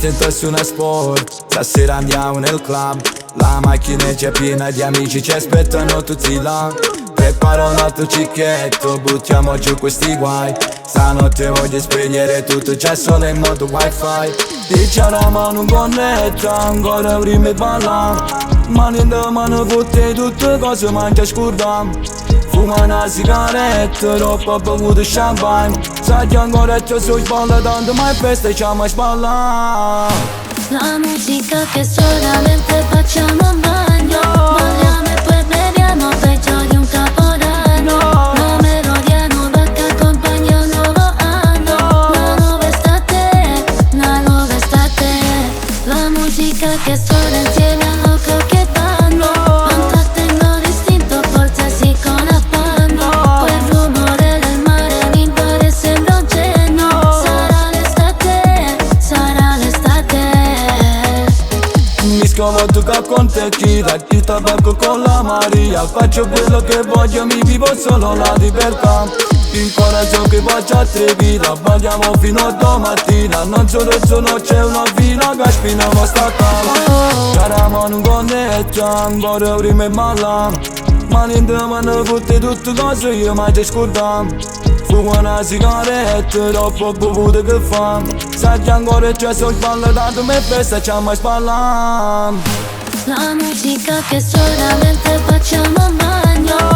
sento su una sport. Stasera andiamo nel club, la macchina è già piena di amici, ci aspettano tutti là. Preparo un altro cicchetto, buttiamo giù questi guai. Stanotte voglio spegnere tutto, c'è solo in modo wifi. Diciamo non connetta, ancora prima e balla. Mano in mano fotte tutte cose mangia scurdam. Fuma una sigaretta, troppo bevuto champagne. Sai che ancora c'è su spalla, tanto mai festa e c'è mai spalla. La musica che solamente facciamo a bagno, balliamo e poi beviamo peggio di un capodanno. La melodia nuova che accompagna un nuovo anno. La nuova estate, la nuova estate. La musica che suona insieme all'occhio che danno, mantengo l'istinto, forza si con affanno. Quel rumore del mare mi pare sembra un cenno. Sarà l'estate, sarà l'estate. Mi scomodo con te, tira il tabacco con la Maria. Faccio quello che voglio, mi vivo solo la libertà. Il coraggio che faccio attrevita, balliamo fino a domattina. Non solo c'è una fila che spinava sta cala. Cariamo non connetta, ancora prima e balla. Mani in mano fotte tutte cose, io mai ti scordam. Fumo una sigaretta, troppo bevuto che fa. Sai che ancora c'è sul ballo, tanto me festa c'è mai spalla. La musica che solamente facciamo a bagno,